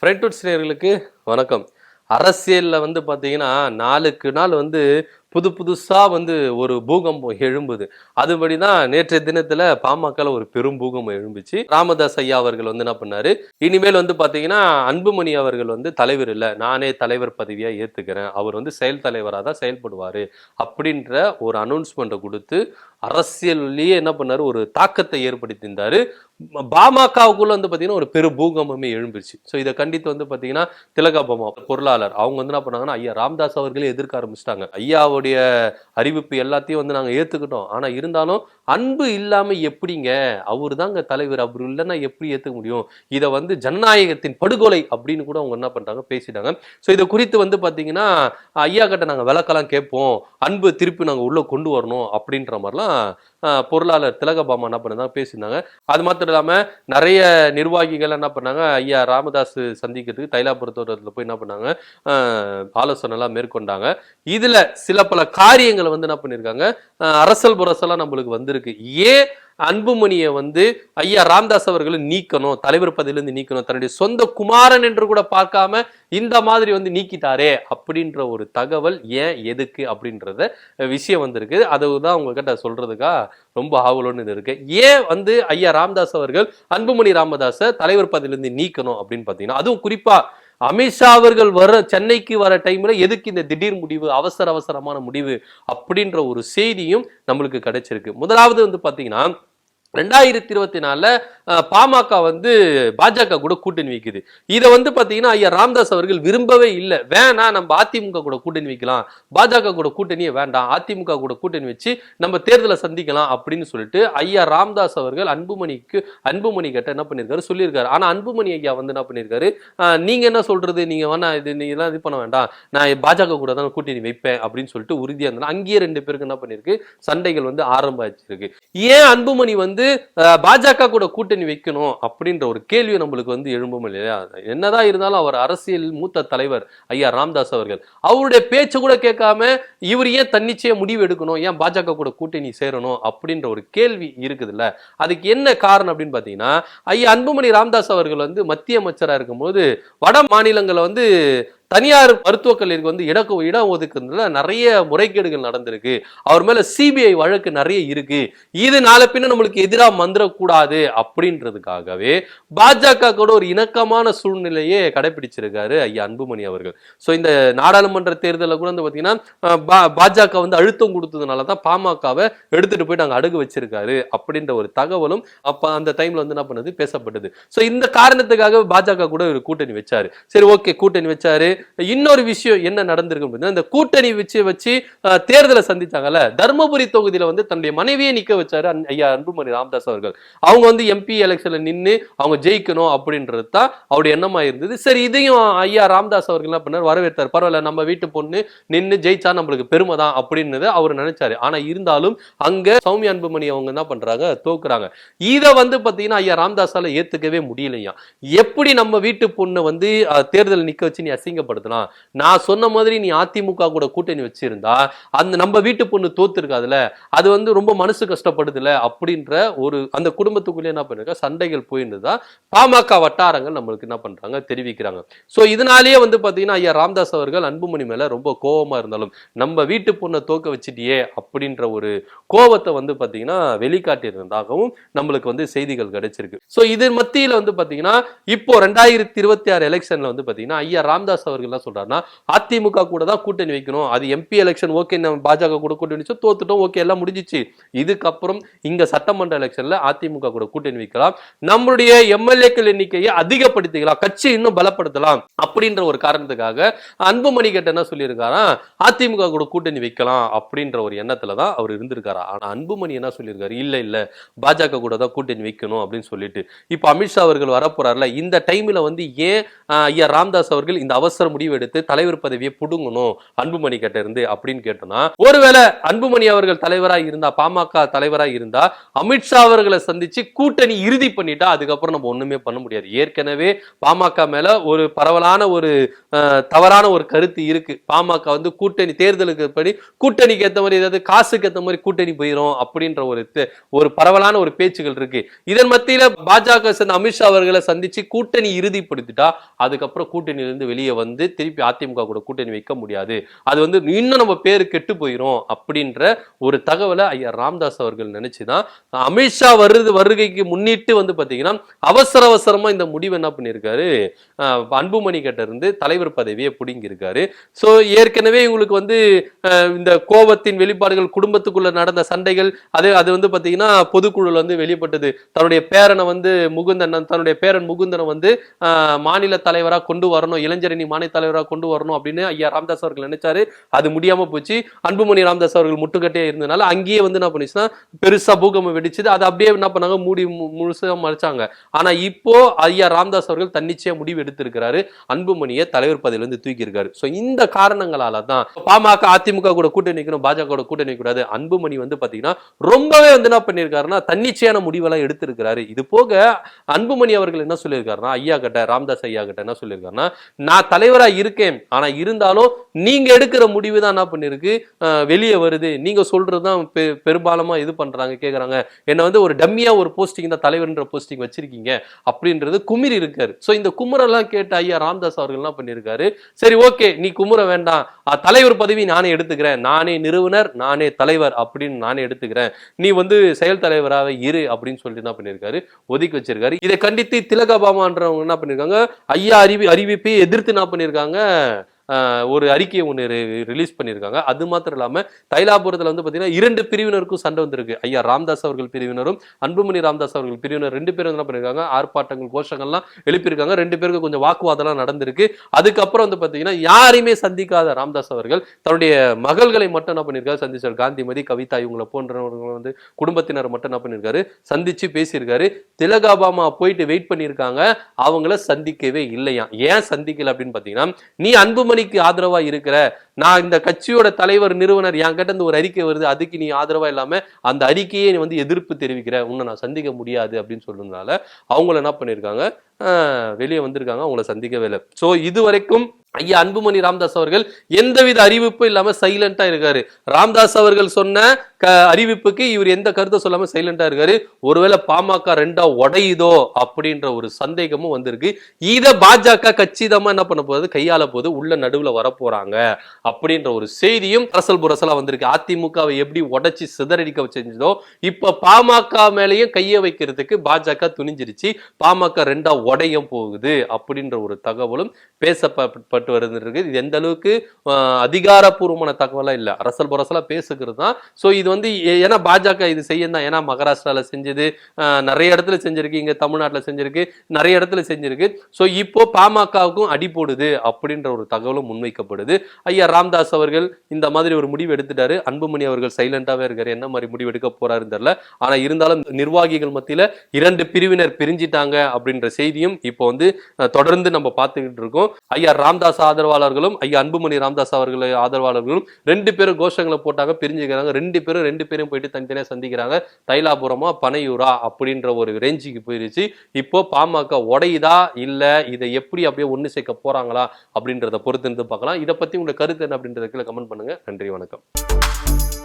ஃப்ரெண்ட்வுட்ஸ் நேயர்களுக்கு வணக்கம். அரசியல்ல பார்த்தீங்கன்னா, நாளுக்கு நாள் புதுசா ஒரு பூகம்பம் எழும்புது. அதுபடிதான் நேற்றைய தினத்துல பாமகல ஒரு பெரும் பூகம்பம் எழும்புச்சு. ராமதாஸ் ஐயா அவர்கள் என்ன பண்ணாரு, இனிமேல் பார்த்தீங்கன்னா, அன்புமணி அவர்கள் தலைவர் இல்ல, நானே தலைவர் பதவியா ஏத்துக்கிறேன். அவர் செயல் தலைவரா தான் செயல்படுவாரு. அப்படின்ற ஒரு அனௌன்ஸ்மெண்ட்டை கொடுத்து, அரசியல்லயே என்ன பண்ணாரு, ஒரு தாக்கத்தை ஏற்படுத்தியிருந்தாரு. பாமகவுக்குள்ள பார்த்தீங்கன்னா, ஒரு பெரு பூகம்பமே எழும்பிருச்சு. ஸோ இதை கண்டித்து பார்த்தீங்கன்னா, திலகபாமா பொருளாளர் அவங்க என்ன பண்ணாங்கன்னா, ஐயா ராமதாஸ் அவர்களே எதிர்க்க ஆரம்பிச்சிட்டாங்க. ஐயாவுடைய அறிவிப்பு எல்லாத்தையும் நாங்க ஏத்துக்கிட்டோம். ஆனா இருந்தாலும் அன்பு இல்லாம எப்படிங்க, அவரு தாங்க தலைவர், அவர் இல்லைன்னா எப்படி ஏத்துக்க முடியும்? இதை ஜனநாயகத்தின் படுகொலை அப்படின்னு கூட அவங்க என்ன பண்றாங்க, பேசிட்டாங்க. ஸோ இதை குறித்து பார்த்தீங்கன்னா, ஐயா கிட்ட நாங்க விளக்கெல்லாம் கேட்போம், அன்பு திருப்பி நாங்க உள்ள கொண்டு வரணும் அப்படின்ற மாதிரிலாம் பொருளாளர் திலகபாமா என்ன பண்ணாங்க, பேசியிருந்தாங்க. அது மாத்திரம் இல்லாம நிறைய நிர்வாகிகள் என்ன பண்ணாங்க, ஐயா ராமதாஸ் சந்திக்கிறதுக்கு தைலாபுரத்தோட்டத்தில் போய் என்ன பண்ணாங்க, ஆலோசனை எல்லாம் மேற்கொண்டாங்க. இதுல சில பல காரியங்களை என்ன பண்ணிருக்காங்க, அரசல் புரசலா நம்மளுக்கு வந்திருக்கு. ஏன் அன்புமணியை ஐயா ராமதாஸ் அவர்களை நீக்கணும், தலைவர் பதவியிலிருந்து நீக்கணும், தன்னுடைய சொந்த குமாரன் என்று கூட பார்க்காம இந்த மாதிரி நீக்கிட்டாரே அப்படின்ற ஒரு தகவல் ஏன் எதுக்கு அப்படின்றத விஷயம் வந்திருக்கு. அதுதான் உங்ககிட்ட சொல்றதுக்கா ரொம்ப ஆவலோன்னு இருக்கு. ஏன் ஐயா ராமதாஸ் அவர்கள் அன்புமணி ராமதாஸை தலைவர் பதவியிலிருந்து நீக்கணும் அப்படின்னு பாத்தீங்கன்னா, அதுவும் குறிப்பா அமித்ஷா அவர்கள் சென்னைக்கு வர டைம்ல எதுக்கு இந்த திடீர் முடிவு, அவசரமான முடிவு அப்படின்ற ஒரு செய்தியும் நம்மளுக்கு கிடைச்சிருக்கு. முதலாவது பாத்தீங்கன்னா, 2024 பாமக பாஜக கூட கூட்டணி வைக்குது. இதை பாத்தீங்கன்னா, ஐயா ராமதாஸ் அவர்கள் விரும்பவே இல்லை. வேணா நம்ம அதிமுக கூட கூட்டணி வைக்கலாம், பாஜக கூட கூட்டணியே வேண்டாம், அதிமுக கூட கூட்டணி வச்சு நம்ம தேர்தலை சந்திக்கலாம் அப்படின்னு சொல்லிட்டு ஐயா ராமதாஸ் அவர்கள் அன்புமணி கிட்ட என்ன பண்ணிருக்காரு, சொல்லியிருக்காரு. ஆனா அன்புமணி ஐயா என்ன பண்ணிருக்காரு, நீங்க என்ன சொல்றது, நீங்க வேணா இதெல்லாம் இது பண்ண வேண்டாம், நான் பாஜக கூட தான் கூட்டணி வைப்பேன் அப்படின்னு சொல்லிட்டு உறுதியா இருந்தா, அங்கேயே ரெண்டு பேருக்கு என்ன பண்ணிருக்கு, சண்டைகள் ஆரம்பிச்சிருக்கு. ஏன் அன்புமணி பாஜக கூட கூட்டணி வைக்கணும் அப்படின்ற ஒரு கேள்வி நம்மளுக்கு எழும்பும் இல்லையா? என்னதான் இருந்தாலும் அவர் அரசியல் மூத்த தலைவர் ஐயா ராமதாஸ் அவர்கள், அவருடைய பேச்சு கூட கேட்காம இவர் ஏன் தன்னிச்சையா முடிவு எடுக்கணும், ஏன் பாஜக கூட கூட்டணி சேரணும் அப்படின்ற ஒரு கேள்வி இருக்குதுல்ல. அதுக்கு என்ன காரணம் அப்படின்னு பாத்தீங்கன்னா, ஐயா அன்புமணி ராமதாஸ் அவர்கள் மத்திய அமைச்சரா இருக்கும்போது வட மாநிலங்களை தனியார் மருத்துவக் கல்லூரிக்கு இடம் ஒதுக்குறதுல நிறைய முறைகேடுகள் நடந்திருக்கு. அவர் மேல சிபிஐ வழக்கு நிறைய இருக்கு. இது நாளை பின்ன நம்மளுக்கு எதிராக மந்திரக்கூடாது அப்படின்றதுக்காகவே பாஜக கூட ஒரு இணக்கமான சூழ்நிலையே கடைபிடிச்சிருக்காரு ஐயா அன்புமணி அவர்கள். சோ இந்த நாடாளுமன்ற தேர்தலில் கூட பாத்தீங்கன்னா, பாஜக அழுத்தம் கொடுத்ததுனாலதான் பாமகவை எடுத்துட்டு போயிட்டு அங்க அடகு வச்சிருக்காரு அப்படின்ற ஒரு தகவலும் அப்ப அந்த டைம்ல என்ன பண்ணது, பேசப்பட்டது. சோ இந்த காரணத்துக்காக பாஜக கூட ஒரு கூட்டணி வச்சாரு. சரி, ஓகே, கூட்டணி வச்சாரு. இன்னொரு விஷயம் என்ன நடந்திருக்கு, இந்த கூட்டணி வச்சு தேர்தலை சந்திச்சாங்கல்ல, தர்மபுரி தொகுதியில தன்னுடைய மனைவியை நிக்க வச்சாரு ஐயா அன்புமணி ராமதாஸ் அவர்கள். அவங்க எம்பி எலெக்ஷன்ல நின்று அவங்க ஜெயிக்கணும் அப்படின்றது தான் அவருடைய எண்ணமா இருந்தது. சரி, இதையும் ஐயா ராமதாஸ் அவர்கள் என்ன பண்ணார், வரவேற்றார். பரவாயில்ல, நம்ம வீட்டு பொண்ணு நின்று ஜெயிச்சா நம்மளுக்கு பெருமை தான் அப்படின்னு அவர் நினைச்சாரு. ஆனா இருந்தாலும் அங்க சௌமியா அன்புமணி அவங்க என்ன பண்றாங்க, தோக்குறாங்க. இதை பாத்தீங்கன்னா ஐயா ராமதாஸால ஏத்துக்கவே முடியலையா. எப்படி நம்ம வீட்டு பொண்ணு தேர்தல் நிக்க வச்சு நீ அசிங்க படுத்தலாம், நான் சொன்ன மாதிரி நீ அதிமுக கூட கூட்டணி வச்சிருந்தா அந்த நம்ம வீட்டு பொண்ணு தோத்து இருக்காதுல, அது ரொம்ப மனசு கஷ்டப்படுதுல அப்படின்ற ஒரு அந்த குடும்பத்துக்குள்ளே என்ன பண்ணிருக்க சண்டைகள் போயிருந்ததா பாமக வட்டாரங்கள் நம்மளுக்கு என்ன பண்றாங்க, தெரிவிக்கிறாங்க. சோ இதனாலேயே பாத்தீங்கன்னா ஐயா ராமதாஸ் அவர்கள் அன்புமணி மேல ரொம்ப கோபமா இருந்தாலும், நம்ம வீட்டு பொண்ணை தோக்க வச்சிட்டியே அப்படின்ற ஒரு கோபத்தை பாத்தீங்கன்னா வெளிக்காட்டியிருந்ததாகவும் நம்மளுக்கு செய்திகள் கிடைச்சிருக்கு. சோ இது மத்தியில பாத்தீங்கன்னா, இப்போ 2026 எலெக்ஷன்ல பாத்தீங்கன்னா ஐயா ராமதாஸ் அவர்கள் என்ன சொல்றாருன்னா, அதிமுக கூட தான் கூட்டணி வைக்கணும், அது எம்பி எலெக்ஷன் ஓகே, நம்ம பாஜக கூட கூட்டணி வச்சு தோத்துட்டோம், ஓகே, எல்லாம் முடிஞ்சிச்சு, இதுக்கப்புறம் இங்க சட்டமன்ற எலெக்ஷன்ல அதிமுக கூட கூட்டணி வைக்கலாம், நம்மளுடைய எம்எல்ஏக்கள் எண்ணிக்கையை அதிகப்படுத்திக்கலாம், கட்சி இன்னும் பலப்படுத்தலாம் அப்படின்ற ஒரு காரணத்துக்காக அன்புமணி கிட்ட என்ன சொல்லியிருக்காரா, அதிமுக கூட கூட்டணி வைக்கலாம் அப்படின்ற ஒரு எண்ணத்துல தான் அவர் இருந்திருக்காரா. ஆனா அன்புமணி என்ன சொல்லியிருக்காரு, இல்ல பாஜக கூட தான் கூட்டணி வைக்கணும் அப்படின்னு சொல்லிட்டு. இப்ப அமித்ஷா அவர்கள் வரப்போறாருல, இந்த டைம்ல ஏன் ஐயா ராமதாஸ் அவர்கள் இந்த அவசர முடிவு எடுத்து தலைவர் பதவியை புடுங்கணும் அன்புமணி கிட்ட இருந்து அப்படின்னு கேட்டோம்னா, ஒருவேளை அன்புமணி அவர்கள் தலைவராக இருந்தா, பாமக தலைவராக இருந்தா, அமித்ஷா அவர்களை சந்திச்சு கூட்டணி இறுதி பண்ணிட்டா அதுக்கப்புறம் நம்ம ஒண்ணுமே பண்ண முடியாது. ஏற்கனவே பாமக மேல ஒரு பரவலான ஒரு தவறான ஒரு கருத்து இருக்கு. பாமக கூட்டணி தேர்தலுக்கு படி கூட்டணிக்கு ஏற்ற மாதிரி, ஏதாவது காசுக்கு ஏற்ற மாதிரி கூட்டணி போயிரும் அப்படின்ற ஒரு பரவலான ஒரு பேச்சுகள் இருக்கு. இதன் மத்தியில பாஜக சேர்ந்த அமித்ஷா அவர்களை சந்திச்சு கூட்டணி இறுதிப்படுத்திட்டா அதுக்கப்புறம் கூட்டணியிலிருந்து வெளியே வந்து திருப்பி அதிமுக கூட கூட்டணி வைக்க முடியாது, அது வந்து இன்னும் நம்ம பேரு கெட்டு போயிரும் அப்படின்ற ஒரு தகவலை ஐயா ராமதாஸ் அவர்கள் நினைச்சுதான் அமித்ஷா வருகைக்கு முன்னிட்டு வந்து பாத்தீங்கன்னா அவசரமா இந்த முடிவு என்ன பண்ணிருக்காரு, அன்புமணி கிட்ட இருந்து தலைவர் பதவியை பிடுங்கி இருக்காரு. சோ ஏற்கனவே இவங்களுக்கு வந்து இந்த கோபத்தின் வெளிப்பாடுகள், குடும்பத்துக்குள்ள நடந்த சண்டைகள், அது வந்து பாத்தீங்கன்னா பொதுக்குழுல வந்து வெளிப்பட்டது. தன்னுடைய பேரனை வந்து தன்னுடைய பேரன் முகுந்தனை வந்து மாநில தலைவரா கொண்டு வரணும், இளைஞரணி மாநில தலைவரா கொண்டு வரணும் அப்படின்னு ஐயா ராமதாஸ் அவர்கள் நினைச்சாரு. அது முடியாம போச்சு. அன்புமணி ராமதாஸ் அவர்கள் முட்டுக்கட்டையா இருந்தனால அங்கேயே வந்து என்ன பண்ணிச்சுன்னா பெருசா பூகம்பம் வெடிச்சது. அது அப்படியே என்ன பண்ணாங்க, மூடி முழுசா மறைச்சாங்க. ஆனா இப்போ ஐயா ராமதாஸ் அவர்கள் தன்னிச்சையா முடிவு எடுத்திருக்கிறாரு, அன்புமணியை தலைவர் பதவியில இருந்து தூக்கி இருக்காரு. சோ இந்த காரணங்களால தான் பாமக அதிமுக கூட கூட்டணி நிக்கணும், பாஜக கூட கூட்டணி கூடாது. அன்புமணி வந்து பாத்தீங்கன்னா ரொம்பவே வந்து என்ன பண்ணிருக்காருன்னா தன்னிச்சையான முடிவெல்லாம் எடுத்திருக்கிறாரு. இது போக அன்புமணி அவர்கள் என்ன சொல்லியிருக்காருன்னா ஐயா கிட்ட, ராமதாஸ் ஐயா கிட்ட என்ன சொல்லியிருக்காருன்னா, நான் தலைவரா இருக்கேன், ஆனா இருந்தாலும் நீங்க எடுக்கிற முடிவு தான் என்ன பண்ணிருக்கு வெளியே வருது, நீங்க சொல்றதுதான் பெரும்பாலுமா இது பண்றாங்க, கேக்குறாங்க, என்ன வந்து ஒரு டம்மியா ஒரு போஸ்டிங் தான் தலைவர்ன்ற போஸ்டிங் வச்சிருக்கீங்க அப்படின்றது குமிரி இருக்காரு. சோ இந்த குமுறெல்லாம் கேட்ட ஐயா ராமதாஸ் அவர்கள் என்ன பண்ணிருக்காரு, சரி ஓகே நீ குமுற வேண்டாம், தலைவர் பதவி நானே எடுத்துக்கிறேன், நானே நிறுவனர் நானே தலைவர் அப்படின்னு நானே எடுத்துக்கிறேன், நீ வந்து செயல் தலைவராக இரு அப்படின்னு சொல்லிட்டு என்ன பண்ணிருக்காரு, ஒதுக்கி வச்சிருக்காரு. இதை கண்டித்து திலகபாமான்றவங்க என்ன பண்ணிருக்காங்க, ஐயா அறிவிப்பை எதிர்த்து என்ன பண்ணிருக்காங்க, ஒரு அறிக்கையை ஒன்று ரிலீஸ் பண்ணியிருக்காங்க. அது மாத்திரம் இல்லாம தைலாபுரத்துல வந்து பாத்தீங்கன்னா 2 பிரிவினருக்கும் சண்டை வந்திருக்கு. ஐயா ராமதாஸ் அவர்கள் பிரிவினரும் அன்புமணி ராமதாஸ் அவர்கள் பிரிவினர் 2 பேரும் என்ன பண்ணிருக்காங்க, ஆர்ப்பாட்டங்கள் கோஷங்கள்லாம் எழுப்பியிருக்காங்க. 2 பேருக்கு கொஞ்சம் வாக்குவாதம்லாம் நடந்திருக்கு. அதுக்கப்புறம் வந்து பாத்தீங்கன்னா யாரையுமே சந்திக்காத ராமதாஸ் அவர்கள் தன்னுடைய மகள்களை மட்டும் என்ன பண்ணிருக்காரு சந்திச்சார். காந்திமதி, கவிதா இவங்களை போன்றவர்கள் வந்து குடும்பத்தினர் மட்டும் என்ன பண்ணிருக்காரு சந்திச்சு பேசியிருக்காரு. திலகாபாமா போயிட்டு வெயிட் பண்ணியிருக்காங்க, அவங்கள சந்திக்கவே இல்லையா. ஏன் சந்திக்கல அப்படின்னு பாத்தீங்கன்னா, நீ அன்புமணி ஆதரவா இருக்கிற, நான் இந்த கட்சியோட தலைவர் நிறுவனர் என்கிட்ட இருந்து ஒரு அறிக்கை வருது, அதுக்கு நீ ஆதரவா இல்லாம அந்த அறிக்கையை வந்து எதிர்ப்பு தெரிவிக்கிற, உன்னை நான் சந்திக்க முடியாது அப்படின்னு சொல்றதுனால அவங்கள என்ன பண்ணிருக்காங்க, வெளியே வந்திருக்காங்க, அவங்கள சந்திக்கவே இல்லை. சோ இது வரைக்கும் ஐயா அன்புமணி ராமதாஸ் அவர்கள் எந்தவித அறிவிப்பும் இல்லாம சைலண்டா இருக்காரு. ராமதாஸ் அவர்கள் சொன்ன அறிவிப்புக்கு இவர் எந்த கருத்தை சொல்லாம சைலண்டா இருக்காரு. ஒருவேளை பாமக 2ஆ உடையுதோ அப்படின்ற ஒரு சந்தேகமும் வந்திருக்கு. இத பாஜக கச்சிதமா என்ன பண்ண போகுது, கையாள போது உள்ள நடுவுல வரப்போறாங்க அப்படின்ற ஒரு செய்தியும் அரசல் புரசலா வந்திருக்கு. அதிமுகவை எப்படி உடைச்சு சிதறடிக்க செஞ்சதோ இப்ப பாமக மேலேயும் கைய வைக்கிறதுக்கு பாஜக துணிஞ்சிருச்சு. பாமக 2ஆ உடையும் போகுது அப்படின்ற ஒரு தகவலும் பேசப்பட்டு வருது. இது எந்த அளவுக்கு அதிகாரப்பூர்வமான தகவலா இல்ல, அரசல் புரசலா பேசுகிறது தான். சோ இது வந்து ஏன்னா பாஜக இது செய்யணும், ஏன்னா மகாராஷ்டிரால செஞ்சது, நிறைய இடத்துல செஞ்சிருக்கு, இங்க தமிழ்நாட்டுல செஞ்சிருக்கு, நிறைய இடத்துல செஞ்சிருக்கு. சோ இப்போ பாமகவுக்கும் அடி போடுது அப்படின்ற ஒரு தகவலும் முன்வைக்கப்படுது. ஐயா ராமதாஸ் அவர்கள் இந்த மாதிரி ஒரு முடிவு எடுத்துட்டாரு. அன்புமணி அவர்கள் சைலண்டாவே இருக்காரு, என்ன மாதிரி முடிவு எடுக்க போறாருன்னு தெரியல. ஆனா இருந்தாலும் நிர்வாகிகள் மத்தியில 2 பிரிவினர் பிரிஞ்சிட்டாங்க அப்படின்ற செய்தியும் இப்போ வந்து தொடர்ந்து நம்ம பார்த்துக்கிட்டு இருக்கோம். ஐயா ராமதாஸ் ஆதரவாளர்களும் ஐயா அன்புமணி ராமதாஸ் அவர்கள் ஆதரவாளர்களும் 2 பேரும் கோஷங்களை போட்டாங்க, பிரிஞ்சுக்கிறாங்க. 2 பேரும் போயிட்டு தனித்தனியா சந்திக்கிறாங்க. தைலாபுரமா பனையூரா அப்படின்ற ஒரு ரேஞ்சுக்கு போயிருச்சு. இப்போ பாமக உடையுதா இல்ல இதை எப்படி அப்படியே ஒண்ணு சேர்க்க போறாங்களா அப்படின்றத பொறுத்து இருந்து பார்க்கலாம். இதை பத்தி உங்க கருத்து என்ன அப்படின்றத கீழே கமெண்ட் பண்ணுங்க. நன்றி, வணக்கம்.